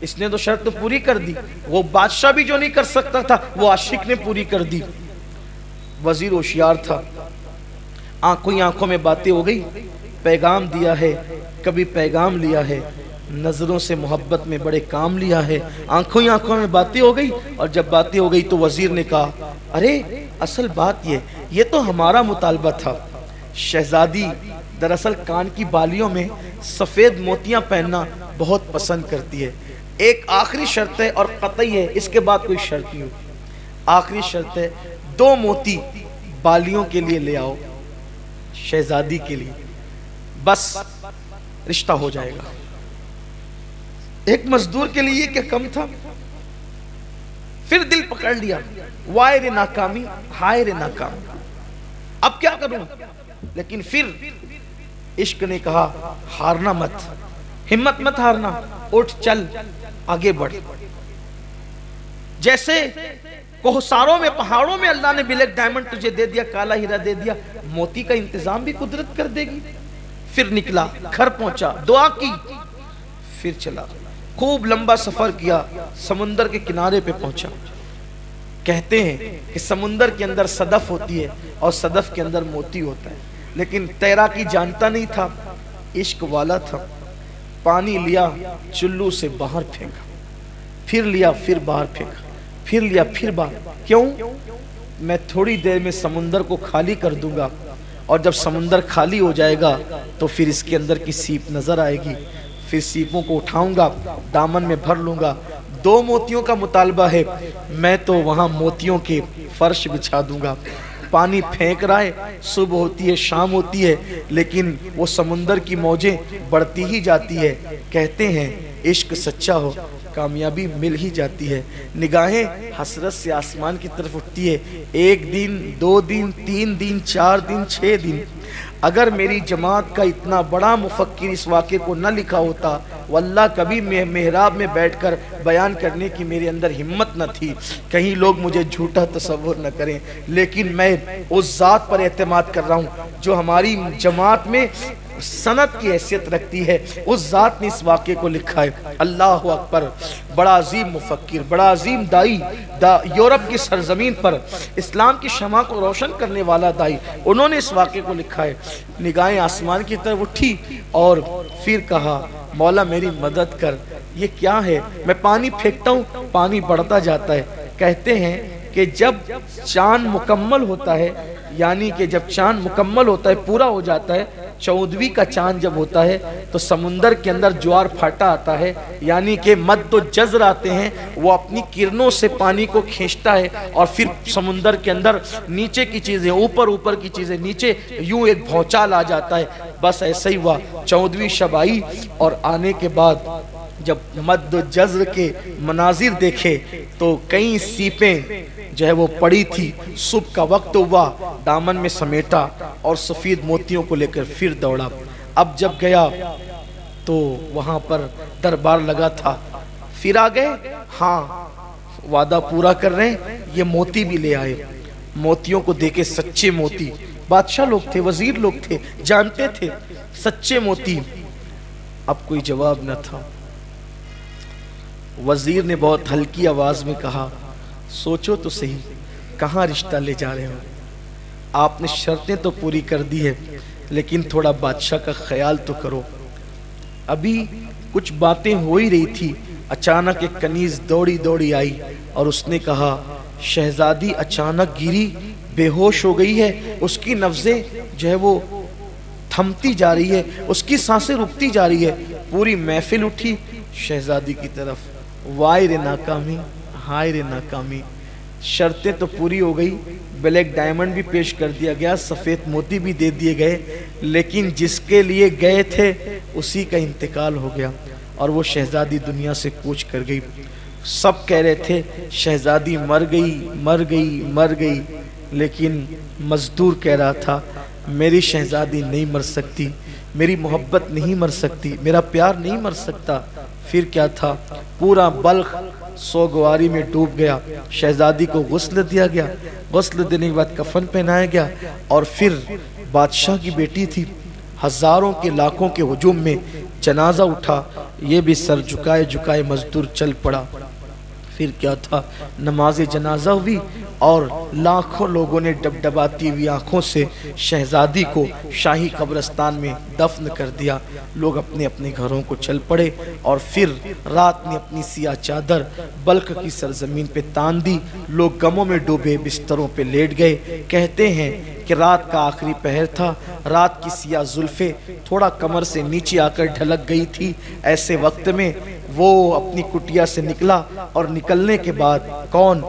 اس نے تو شرط پوری کر دی، وہ بادشاہ بھی جو نہیں کر سکتا تھا وہ عاشق نے پوری کر دی۔ وزیر ہوشیار تھا، آنکھوں میں باتیں ہو گئی، پیغام دیا ہے، کبھی پیغام لیا ہے، نظروں سے محبت میں بڑے کام لیا ہے، آنکھوں میں باتیں ہو گئی۔ اور جب باتیں ہو گئی تو وزیر نے کہا، ارے اصل بات یہ تو ہمارا مطالبہ تھا۔ شہزادی دراصل کان کی بالیوں میں سفید موتیاں پہننا بہت پسند کرتی ہے، ایک آخری شرط ہے اور قطعی ہے، اس کے بعد کوئی شرط نہیں ہوتی، آخری شرط ہے 2 موتی بالیوں کے لیے لے آؤ شہزادی کے لیے، بس رشتہ ہو جائے گا۔ ایک مزدور کے لیے کیا کم تھا؟ پھر دل پکڑ لیا، وائے رے ناکامی، ہائے رے ناکامی، اب کیا کروں؟ لیکن پھر عشق نے کہا، ہارنا مت، ہمت مت ہارنا، اٹھ چل آگے بڑھ۔ جیسے کوہساروں میں، پہاڑوں میں اللہ نے بلیک ڈائمنڈ تجھے دے دیا، کالا ہیرا دے دیا، موتی کا انتظام بھی قدرت کر دے گی۔ پھر نکلا، گھر پہنچا، دعا کی، پھر چلا، خوب لمبا سفر کیا، سمندر کے کنارے پہ پہنچا۔ کہتے ہیں کہ سمندر کے اندر صدف ہوتی ہے اور صدف کے اندر موتی ہوتا ہے، لیکن تیراکی جانتا نہیں تھا، عشق والا تھا، پانی لیا، چلو سے باہر پھینکا، پھر لیا، پھر باہر پھینکا، پھر لیا، پھر باہر۔ کیوں؟ میں تھوڑی دیر میں سمندر کو خالی کر دوں گا، اور جب سمندر خالی ہو جائے گا تو پھر اس کے اندر کی سیپ نظر آئے گی، پھر سیپوں کو اٹھاؤں گا، دامن میں بھر لوں گا، 2 موتیوں کا مطالبہ ہے، میں تو وہاں موتیوں کے فرش بچھا دوں گا۔ پانی پھینک رہا ہے، صبح ہوتی ہے، شام ہوتی ہے، لیکن وہ سمندر کی موجیں بڑھتی ہی جاتی ہے۔ کہتے ہیں عشق سچا ہو کامیابی مل ہی جاتی ہے۔ نگاہیں حسرت سے آسمان کی طرف اٹھتی ہے، 1 دن 2 دن 3 دن 4 دن 6 دن، اگر میری جماعت کا اتنا بڑا مفکر اس واقعے کو نہ لکھا ہوتا، واللہ کبھی محراب میں بیٹھ کر بیان کرنے کی میرے اندر ہمت نہ تھی، کہیں لوگ مجھے جھوٹا تصور نہ کریں، لیکن میں اس ذات پر اعتماد کر رہا ہوں جو ہماری جماعت میں سند کی حیثیت رکھتی ہے، اس ذات نے اس واقعے کو لکھا ہے۔ اللہ اکبر! بڑا عظیم مفکر، بڑا عظیم دائی، یورپ کی سرزمین پر اسلام کی شمع کو روشن کرنے والا دائی، انہوں نے اس واقعے کو لکھا ہے۔ نگاہیں آسمان کی طرف اٹھی اور پھر کہا مولا میری مدد کر، یہ کیا ہے؟ میں پانی پھینکتا ہوں، پانی بڑھتا جاتا ہے۔ کہتے ہیں کہ جب چاند مکمل ہوتا ہے، یعنی کہ جب چاند مکمل ہوتا ہے، پورا ہو جاتا ہے، 14ویں کا چاند جب ہوتا ہے تو سمندر کے اندر جوار پھاٹا آتا ہے، یعنی کہ مد و جزر آتے ہیں، وہ اپنی کرنوں سے پانی کو کھینچتا ہے اور پھر سمندر کے اندر نیچے کی چیزیں اوپر کی چیزیں نیچے، یوں ایک بھونچال آ جاتا ہے۔ بس ایسا ہی ہوا، 14ویں شب آئی اور آنے کے بعد جب مد و جزر کے مناظر دیکھے تو کئی سیپیں جو ہے وہ پڑی تھی، صبح کا وقت ہوا، دامن میں سمیٹا اور سفید موتیوں کو لے کر پھر دوڑا۔ اب جب گیا تو وہاں پر دربار لگا تھا، پھر آ گئے، ہاں وعدہ پورا کر رہے ہیں، یہ موتی بھی لے آئے۔ موتیوں کو دیکھے سچے موتی، بادشاہ لوگ تھے، وزیر لوگ تھے، جانتے تھے سچے موتی۔ اب کوئی جواب نہ تھا۔ وزیر نے بہت ہلکی آواز میں کہا سوچو تو صحیح، کہاں رشتہ لے جا رہے ہو؟ آپ نے شرطیں تو پوری کر دی ہے، لیکن تھوڑا بادشاہ کا خیال تو کرو۔ ابھی کچھ باتیں ہو ہی رہی تھی، اچانک ایک کنیز دوڑی آئی اور اس نے کہا شہزادی اچانک گری، بے ہوش ہو گئی ہے، اس کی نبضیں جو ہے وہ تھمتی جا رہی ہے، اس کی سانسیں رکتی جا رہی ہے۔ پوری محفل اٹھی شہزادی کی طرف، وائے رے ناکامی، ہائے رے ناکامی۔ شرطیں تو پوری ہو گئی، بلیک ڈائمنڈ بھی پیش کر دیا گیا، سفید موتی بھی دے دیے گئے، لیکن جس کے لیے گئے تھے اسی کا انتقال ہو گیا اور وہ شہزادی دنیا سے کوچ کر گئی۔ سب کہہ رہے تھے شہزادی مر گئی، لیکن مزدور کہہ رہا تھا میری شہزادی نہیں مر سکتی، میری محبت نہیں مر سکتی، میرا پیار نہیں مر سکتا۔ پھر کیا تھا، پورا بلخ سوگواری میں ڈوب گیا، شہزادی کو غسل دیا گیا، غسل دینے کے بعد کفن پہنایا گیا، اور پھر بادشاہ کی بیٹی تھی، ہزاروں کے لاکھوں کے ہجوم میں جنازہ اٹھا، یہ بھی سر جھکائے مزدور چل پڑا۔ پھر کیا تھا، نماز جنازہ ہوئی اور لاکھوں لوگوں نے ڈبڈباتی ہوئی آنکھوں سے شہزادی کو شاہی قبرستان میں دفن کر دیا۔ لوگ اپنے اپنے گھروں کو چل پڑے اور پھر رات نے اپنی سیاہ چادر بلخ کی سرزمین پہ تان دی، لوگ غموں میں ڈوبے بستروں پہ لیٹ گئے۔ کہتے ہیں کہ رات کا آخری پہر تھا، رات کی سیاہ زلفیں تھوڑا کمر سے نیچے آ کر ڈھلک گئی تھی۔ ایسے وقت میں وہ اپنی کٹیا سے نکلا اور نکلنے کے بعد کون؟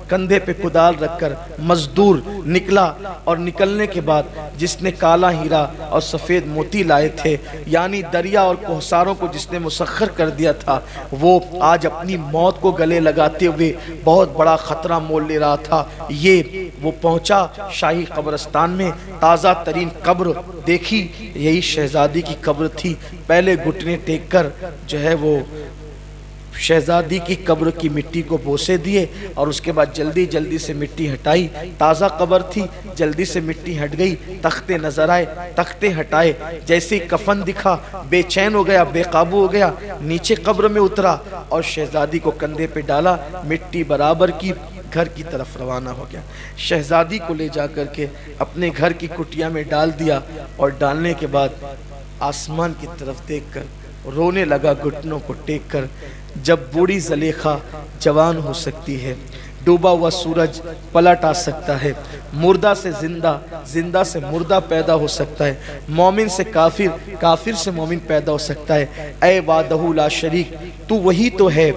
کندھے پہ کدال رکھ کر مزدور نکلا، اور نکلنے کے بعد جس نے کالا ہیرا اور سفید موتی لائے تھے، یعنی دریا اور کوہساروں کو جس نے مسخر کر دیا تھا، وہ آج اپنی موت کو گلے لگاتے ہوئے بہت بڑا خطرہ مول لے رہا تھا۔ یہ وہ پہنچا شاہی قبرستان میں، تازہ ترین قبر دیکھی، یہی شہزادی کی قبر تھی۔ پہلے گھٹنے ٹیک کر جو ہے وہ شہزادی کی قبر کی مٹی کو بوسے دیے اور اس کے بعد جلدی سے مٹی ہٹائی۔ تازہ قبر تھی، جلدی سے مٹی ہٹ گئی، تختے نظر آئے، تختے ہٹائے، جیسے ہی کفن دکھا بے چین ہو گیا، بے قابو ہو گیا، نیچے قبر میں اترا اور شہزادی کو کندھے پہ ڈالا، مٹی برابر کی، گھر کی طرف روانہ ہو گیا۔ شہزادی کو لے جا کر کے اپنے گھر کی کٹیا میں ڈال دیا اور ڈالنے کے بعد آسمان کی طرف دیکھ کر رونے لگا گھٹنوں کو ٹیک کر۔ جب بوڑھی زلیخا جوان ہو سکتی ہے، ڈوبا ہوا سورج پلٹ آ سکتا ہے، مردہ سے زندہ، زندہ سے مردہ پیدا ہو سکتا ہے، مومن سے کافر، کافر سے مومن پیدا ہو سکتا ہے۔ اے وحدہ لا شریک، تو وہی تو ہے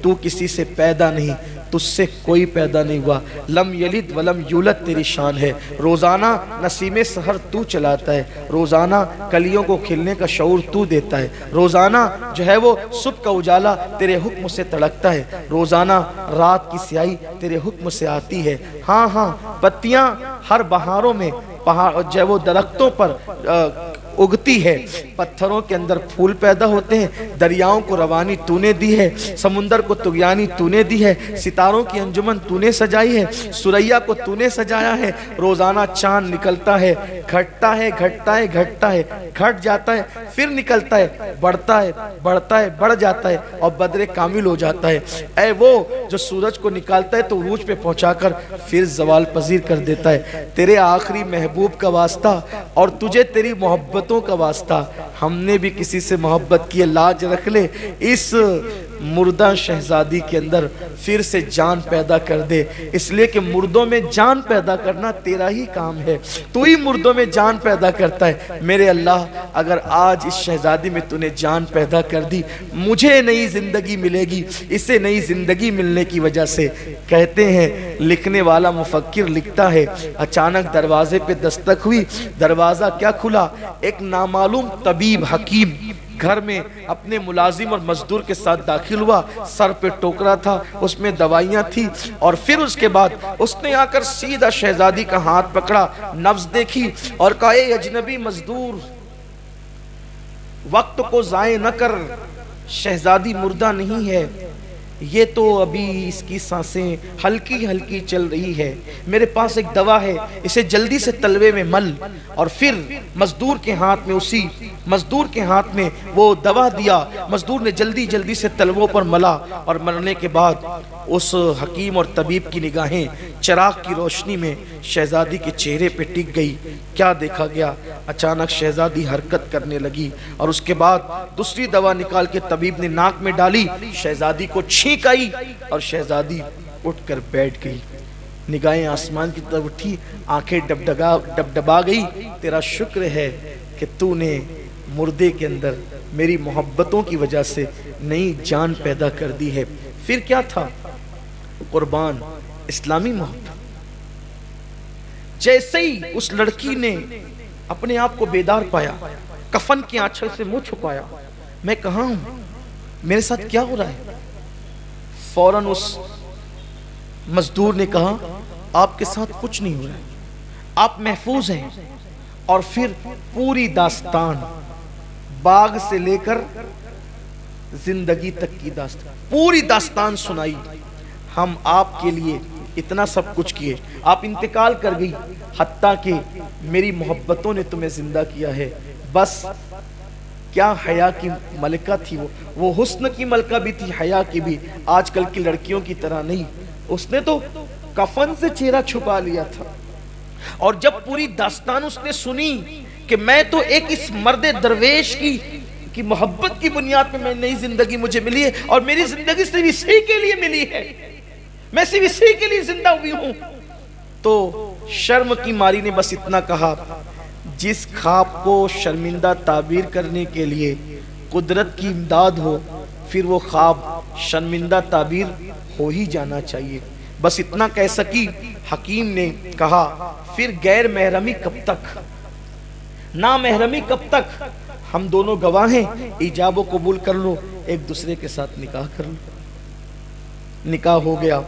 تو کسی سے پیدا نہیں، تجھ سے کوئی پیدا نہیں ہوا، لم یلد ولم یولد تیری شان ہے، روزانہ نسیم سحر تو چلاتا ہے، روزانہ کلیوں کو کھلنے کا شعور تو دیتا ہے، روزانہ جو ہے وہ صبح کا اجالا تیرے حکم سے تڑکتا ہے، روزانہ رات کی سیاہی تیرے حکم سے آتی ہے۔ ہاں ہاں پتیاں ہر بہاروں میں جو ہے وہ درختوں پر اگتی ہے، پتھروں کے اندر پھول پیدا ہوتے ہیں، دریاؤں کو روانی تو نے دی ہے، سمندر کو طغیانی تو نے دی ہے، ستاروں کی انجمن تو نے سجائی ہے، سریا کو تو نے سجایا ہے، روزانہ چاند نکلتا ہے، گھٹتا ہے گھٹتا ہے گھٹتا ہے، گھٹ جاتا ہے پھر نکلتا ہے، بڑھتا ہے بڑھتا ہے بڑھ جاتا ہے اور بدر کامل ہو جاتا ہے۔ اے وہ جو سورج کو نکالتا ہے تو عروج پہ پہنچا کر پھر زوال پذیر کر دیتا ہے، تیرے آخری محبوب کا واسطہ اور تجھے تیری محبتوں کا واسطہ، ہم نے بھی کسی سے محبت کی، لاج رکھ لے اس مردہ شہزادی کے اندر پھر سے جان پیدا کر دے، اس لیے کہ مردوں میں جان پیدا کرنا تیرا ہی کام ہے، تو ہی مردوں میں جان پیدا کرتا ہے۔ میرے اللہ اگر آج اس شہزادی میں تو نے جان پیدا کر دی، مجھے نئی زندگی ملے گی، اسے نئی زندگی ملنے کی وجہ سے۔ کہتے ہیں لکھنے والا مفکر لکھتا ہے، اچانک دروازے پہ دستک ہوئی، دروازہ کیا کھلا، ایک نامعلوم طبیب حکیم گھر میں اپنے ملازم اور مزدور کے ساتھ داخل ہوا، سر پہ ٹوکرا تھا، اس میں دوائیاں تھی، اور پھر اس کے بعد اس نے آ کر سیدھا شہزادی کا ہاتھ پکڑا، نبض دیکھی اور کہا اے اجنبی مزدور وقت کو ضائع نہ کر، شہزادی مردہ نہیں ہے، یہ تو ابھی اس کی سانسیں ہلکی ہلکی چل رہی ہے، میرے پاس ایک دوا ہے، اسے جلدی سے تلوے میں مل، اور پھر مزدور کے ہاتھ میں مزدور کے ہاتھ میں وہ دوا دیا، مزدور نے جلدی جلدی سے تلووں پر ملا، اور ملنے کے بعد اس حکیم اور طبیب کی نگاہیں چراغ کی روشنی میں شہزادی کے چہرے پہ ٹک گئی۔ کیا دیکھا گیا، اچانک شہزادی حرکت کرنے لگی، اور اس کے بعد دوسری دوا نکال کے طبیب نے ناک میں ڈالی، شہزادی کو چھینک آئی اور شہزادی اٹھ کر بیٹھ گئی، نگاہیں آسمان کی طرف اٹھی، آنکھیں ڈبڈبا گئی، تیرا شکر ہے کہ تو نے مردے کے اندر میری محبتوں کی وجہ سے نئی جان پیدا کر دی ہے۔ پھر کیا تھا قربان، اسلامی محبت۔ جیسے ہی اس لڑکی نے اپنے آپ کو بیدار پایا، کفن کی آنچل سے منہ چھپایا، میں کہاں ہوں، میرے ساتھ کیا ہو رہا ہے، فوراً اس مزدور نے کہا آپ کے ساتھ کچھ نہیں ہو رہا ہے، آپ محفوظ ہیں، اور پھر پوری داستان باغ سے لے کر زندگی تک کی داستان، پوری داستان سنائی، ہم آپ کے لیے اتنا سب کچھ کیے، آپ انتقال کر گئی، حتیٰ کہ میری محبتوں نے تمہیں زندہ کیا ہے، بس کیا حیا کی ملکہ تھی وہ حسن کی ملکہ بھی تھی، حیا کی بھی، آج کل کی لڑکیوں کی طرح نہیں، اس نے تو کفن سے چہرہ چھپا لیا تھا، اور جب پوری داستان اس نے سنی کہ میں تو ایک اس مرد درویش کی محبت کی بنیاد پہ میں نئی زندگی مجھے ملی ہے، اور میری زندگی صرف اسی کے لیے ملی ہے، میں صرف اسی کے لیے زندہ ہوئی ہوں، تو شرم کی ماری نے بس اتنا کہا، جس خواب کو شرمندہ تعبیر کرنے کے لیے قدرت کی امداد ہو، پھر وہ خواب شرمندہ تعبیر ہو ہی جانا چاہیے، بس اتنا کہہ سکی۔ حکیم نے کہا پھر غیر محرمی کب تک، نا محرمی کب تک، ہم دونوں گواہ ہیں، ایجاب و قبول کر لو، ایک دوسرے کے ساتھ نکاح کر لو۔ نکاح ہو گیا،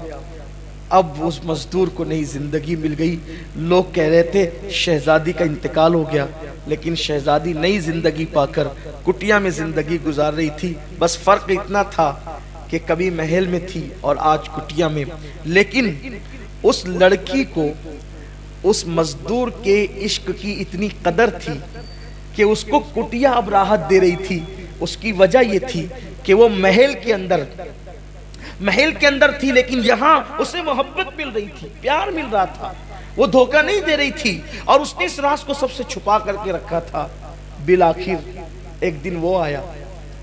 اب اس مزدور کو نئی زندگی مل گئی، لوگ کہہ رہے تھے شہزادی کا انتقال ہو گیا، لیکن شہزادی نئی زندگی پا کر کٹیا میں زندگی گزار رہی تھی، بس فرق اتنا تھا کہ کبھی محل میں تھی اور آج کٹیا میں، لیکن اس لڑکی کو اس مزدور کے عشق کی اتنی قدر تھی کہ اس کو کٹیا اب راحت دے رہی تھی، اس کی وجہ یہ تھی کہ وہ محل کے اندر تھی، لیکن یہاں اسے محبت مل رہی تھی، پیار مل رہا تھا، وہ دھوکہ نہیں دے رہی تھی، اور اس نے اس راز کو سب سے چھپا کر کے رکھا تھا۔ بالآخر ایک دن وہ آیا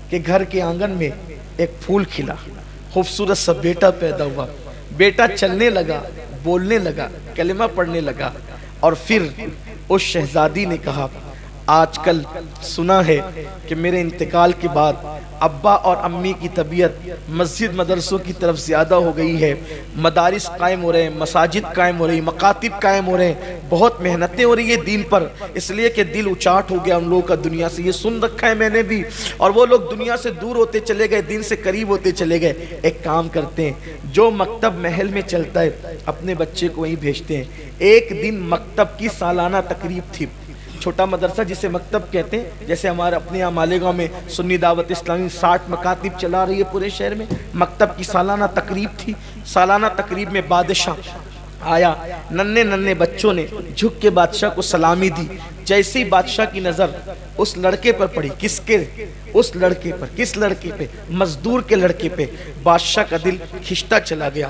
کہ گھر کے آنگن میں ایک پھول کھلا، خوبصورت سا بیٹا پیدا ہوا، بیٹا چلنے لگا، بولنے لگا، کلمہ پڑھنے لگا، اور پھر اس شہزادی نے کہا آج کل سنا ہے کہ میرے انتقال کے بعد ابا اور امی کی طبیعت مسجد مدرسوں کی طرف زیادہ ہو گئی ہے، مدارس قائم ہو رہے ہیں، مساجد قائم ہو رہی ہیں، مکاتب قائم ہو رہے ہیں، بہت محنتیں ہو رہی ہیں دین پر، اس لیے کہ دل اچاٹ ہو گیا ان لوگوں کا دنیا سے۔ یہ سن رکھا ہے میں نے بھی، اور وہ لوگ دنیا سے دور ہوتے چلے گئے، دین سے قریب ہوتے چلے گئے۔ ایک کام کرتے ہیں، جو مکتب محل میں چلتا ہے اپنے بچے کو وہیں بھیجتے ہیں۔ ایک دن مکتب کی سالانہ تقریب تھی، چھوٹا مدرسہ جسے مکتب کہتے ہیں، جیسے ہمارے اپنے یہاں مالیگاؤں میں سنی دعوت اسلامی 60 مکاتب چلا رہی ہے پورے شہر میں، مکتب کی سالانہ تقریب تھی۔ سالانہ تقریب میں بادشاہ آیا، ننھے ننھے بچوں نے جھک کے بادشاہ کو سلامی دی۔ جیسے ہی بادشاہ کی نظر اس لڑکے پر پڑی، کس کے؟ اس لڑکے پر۔ کس لڑکے پہ؟ مزدور کے لڑکے پہ۔ بادشاہ کا دل کھنچتا چلا گیا۔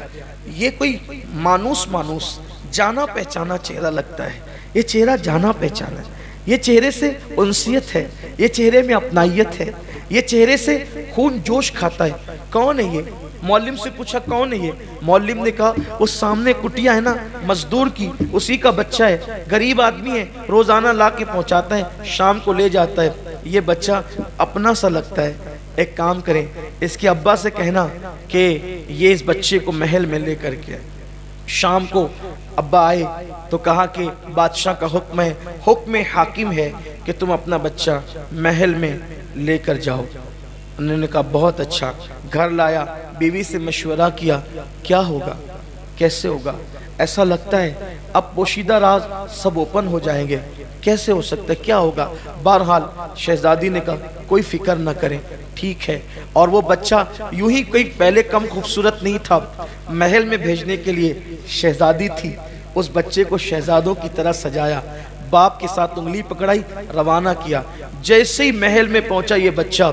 یہ کوئی مانوس جانا پہچانا چہرہ لگتا ہے، یہ چہرہ جانا پہچانا ہے، یہ چہرے سے انسیت ہے، یہ چہرے میں اپنائیت ہے، یہ چہرے سے خون جوش کھاتا ہے۔ کون ہے یہ؟ معلم سے پوچھا کون ہے یہ؟ معلم نے کہا وہ سامنے کٹیا ہے نا مزدور کی، اسی کا بچہ ہے، غریب آدمی ہے، روزانہ لا کے پہنچاتا ہے، شام کو لے جاتا ہے، یہ بچہ اپنا سا لگتا ہے۔ ایک کام کریں، اس کے ابا سے کہنا کہ یہ اس بچے کو محل میں لے کر کے۔ شام کو ابا آئے تو کہا کہ بادشاہ کا حکم ہے، حکم حاکم ہے کہ تم اپنا بچہ محل میں لے کر جاؤ۔ انہوں نے کہا بہت اچھا۔ گھر لایا، بیوی سے مشورہ کیا، کیا ہوگا، کیسے ہوگا؟ ایسا لگتا ہے اب پوشیدہ راز سب اوپن ہو جائیں گے، کیسے ہو سکتا ہے، کیا ہوگا؟ بہرحال شہزادی نے کہا کوئی فکر نہ کریں، ٹھیک ہے۔ اور وہ بچہ یوں ہی کوئی پہلے کم خوبصورت نہیں تھا، محل میں بھیجنے کے لیے شہزادی تھی، اس بچے کو شہزادوں کی طرح سجایا، باپ کے ساتھ انگلی پکڑائی، روانہ کیا۔ جیسے ہی محل میں پہنچا یہ بچہ،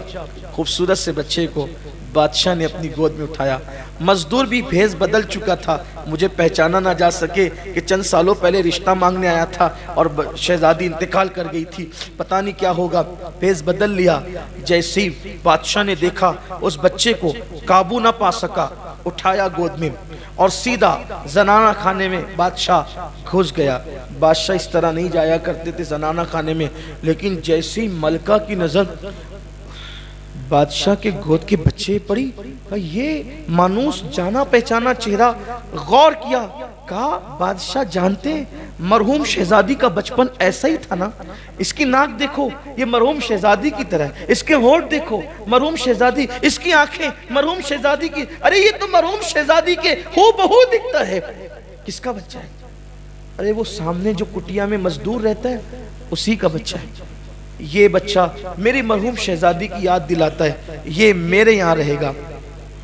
خوبصورت سے بچے کو بادشاہ نے اپنی گود میں اٹھایا۔ مزدور بھی بھیس بدل چکا تھا، مجھے پہچانا نہ جا سکے کہ چند سالوں پہلے رشتہ مانگنے آیا تھا اور شہزادی انتقال کر گئی تھی، پتہ نہیں کیا ہوگا، بھیس بدل لیا۔ جیسے ہی بادشاہ نے دیکھا اس بچے کو قابو نہ پا سکا، اٹھایا گود میں اور سیدھا زنانہ خانے میں بادشاہ گھس گیا۔ بادشاہ اس طرح نہیں جایا کرتے تھے زنانہ خانے میں، لیکن جیسی ملکہ کی نظر بادشاہ کے گود کے بچے پڑی، یہ مانوس جانا پہچانا چہرہ، غور کیا، کہا بادشاہ جانتے ہیں مرحوم شہزادی کا بچپن ایسا ہی تھا نا، اس کی ناک دیکھو یہ مرحوم شہزادی کی طرح ہے، اس کے ہونٹ دیکھو مرحوم شہزادی، اس کی آنکھیں مرحوم شہزادی کی، ارے یہ تو مرحوم شہزادی کے ہو بہو دکھتا ہے۔ کس کا بچہ ہے؟ ارے وہ سامنے جو کٹیا میں مزدور رہتا ہے اسی کا بچہ ہے۔ یہ بچہ میری مرحوم شہزادی کی یاد دلاتا ہے، یہ میرے یہاں رہے گا،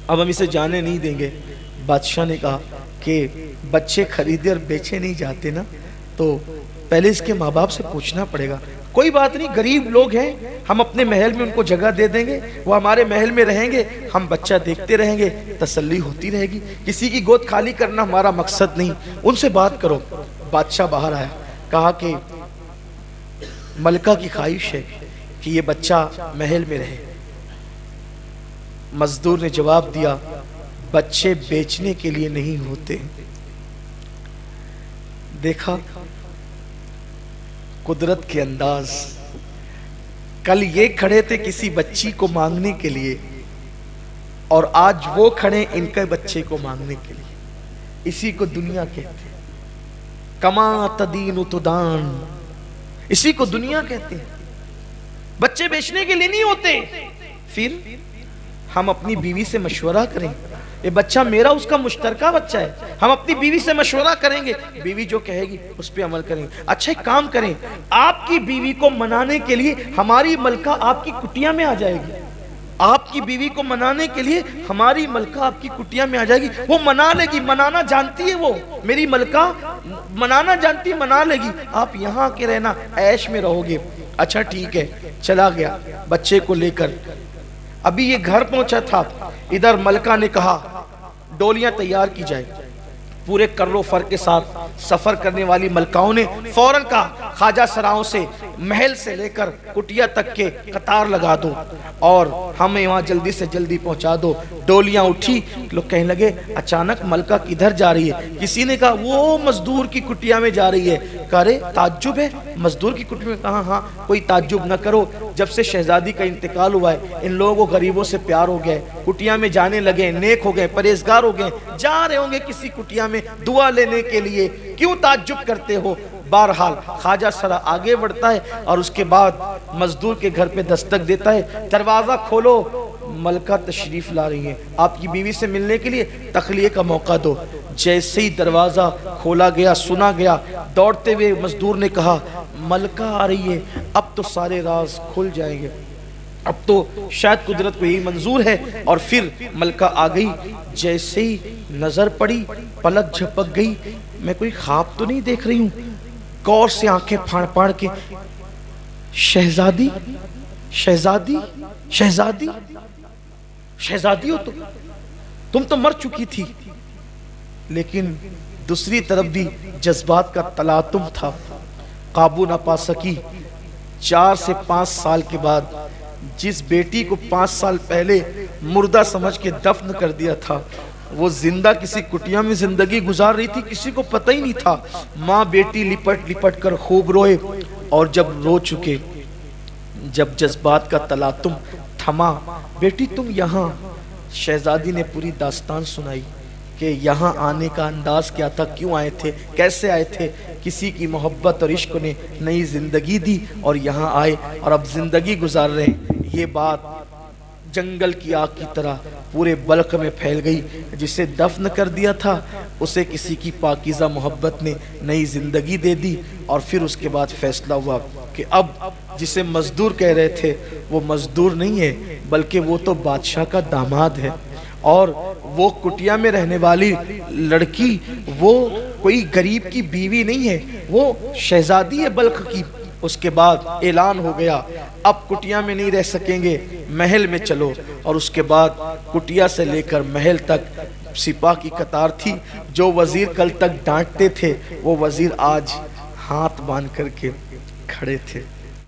اب ہم اسے جانے نہیں دیں گے۔ بادشاہ نے کہا کہ بچے خریدے اور بیچے نہیں جاتے نا، تو پہلے اس کے ماں باپ سے پوچھنا پڑے گا۔ کوئی بات نہیں، غریب لوگ ہیں، ہم اپنے محل میں ان کو جگہ دے دیں گے، وہ ہمارے محل میں رہیں گے، ہم بچہ دیکھتے رہیں گے، تسلی ہوتی رہے گی، کسی کی گود خالی کرنا ہمارا مقصد نہیں، ان سے بات کرو۔ بادشاہ باہر آیا، کہا کہ ملکہ کی خواہش ہے کہ یہ بچہ محل میں رہے۔ مزدور نے جواب دیا بچے بیچنے کے لیے نہیں ہوتے۔ دیکھا قدرت کے انداز، کل یہ کھڑے تھے کسی بچی کو مانگنے کے لیے اور آج وہ کھڑے ان کے بچے کو مانگنے کے لیے۔ اسی کو دنیا کہتے ہیں، کما تدین تدان، اسی کو دنیا کہتے ہیں۔ بچے بیچنے کے لیے نہیں ہوتے۔ پھر ہم اپنی بیوی سے مشورہ کریں، یہ بچہ میرا اس کا مشترکہ بچہ ہے، ہم اپنی بیوی سے مشورہ کریں گے، بیوی جو کہے گی اس پہ عمل کریں گے۔ اچھا ایک کام کریں، آپ کی بیوی کو منانے کے لیے ہماری ملکہ آپ کی کٹیا میں آ جائے گی، آپ کی بیوی کو منانے کے لیے ہماری ملکہ آپ کی کٹیا میں آ جائے گی، وہ منا لے گی، منانا جانتی ہے وہ، میری ملکہ منانا جانتی، منا لے گی، آپ یہاں کے رہنا، عیش میں رہو گے۔ اچھا ٹھیک ہے، چلا گیا بچے کو لے کر۔ ابھی یہ گھر پہنچا تھا، ادھر ملکہ نے کہا ڈولیاں تیار کی جائے، پورے کر و فر کے ساتھ سفر کرنے والی ملکاؤں نے فوراً کہا خواجہ سراؤں سے محل سے لے کر کٹیا تک کے قطار لگا دو اور ہمیں وہاں جلدی سے جلدی پہنچا دو۔ ڈولیاں اٹھی، لوگ کہنے لگے اچانک ملکہ کدھر جا رہی ہے؟ کسی نے کہا وہ مزدور کی کٹیا میں جا رہی ہے۔ کہا رے تعجب ہے مزدور کی کٹیا میں؟ کہا ہاں کوئی تعجب نہ کرو، جب سے شہزادی کا انتقال ہوا ہے ان لوگوں کو غریبوں سے پیار ہو گئے، کٹیا میں جانے لگے، نیک ہو گئے، پرہیزگار ہو گئے، جا رہے ہوں گے کسی کٹیا میں دعا لینے کے لیے، کیوں تعجب کرتے ہو؟ بہرحال خواجہ سرا آگے بڑھتا ہے اور اس کے بعد مزدور کے گھر پہ دستک دیتا ہے، دروازہ کھولو، ملکہ تشریف لا رہی ہیں، آپ کی بیوی سے ملنے کے لیے تخلیے کا موقع دو۔ جیسے ہی دروازہ کھولا گیا، سنا گیا، دوڑتے ہوئے مزدور نے کہا ملکہ آ رہی ہے، اب تو سارے راز کھل جائیں گے، اب تو شاید قدرت کو یہی منظور ہے۔ اور پھر ملکہ آ گئی، جیسے ہی نظر پڑی پلک جھپک گئی، میں کوئی خواب تو نہیں دیکھ رہی ہوں؟ غور سے آنکھیں پھاڑ پھاڑ کے، شہزادی شہزادی شہزادی شہزادی ہو تم تو مر چکی تھی۔ لیکن دوسری طرف بھی جذبات کا تلاطم تھا، قابو نہ پا سکی۔ 4 سے 5 سال کے بعد جس بیٹی کو 5 سال پہلے مردہ سمجھ کے دفن کر دیا تھا، وہ زندہ کسی کٹیا میں زندگی گزار رہی تھی، کسی کو پتہ ہی نہیں تھا۔ ماں بیٹی لپٹ لپٹ کر خوب روئے، اور جب رو چکے، جب جذبات کا تلاطم تھما، بیٹی تم یہاں، شہزادی نے پوری داستان سنائی کہ یہاں آنے کا انداز کیا تھا، کیوں آئے تھے، کیسے آئے تھے، کسی کی محبت اور عشق نے نئی زندگی دی اور یہاں آئے اور اب زندگی گزار رہے ہیں۔ یہ بات جنگل کی آگ کی طرح پورے بلخ میں پھیل گئی، جسے دفن کر دیا تھا اسے کسی کی پاکیزہ محبت نے نئی زندگی دے دی۔ اور پھر اس کے بعد فیصلہ ہوا کہ اب جسے مزدور کہہ رہے تھے وہ مزدور نہیں ہے، بلکہ وہ تو بادشاہ کا داماد ہے، اور وہ کٹیا میں رہنے والی لڑکی وہ کوئی غریب کی بیوی نہیں ہے، وہ شہزادی ہے بلخ کی۔ اس کے بعد اعلان ہو گیا اب کٹیا میں نہیں رہ سکیں گے، محل میں چلو۔ اور اس کے بعد کٹیا سے لے کر محل تک سپاہ کی قطار تھی۔ جو وزیر کل تک ڈانٹتے تھے وہ وزیر آج ہاتھ باندھ کر کے کھڑے تھے۔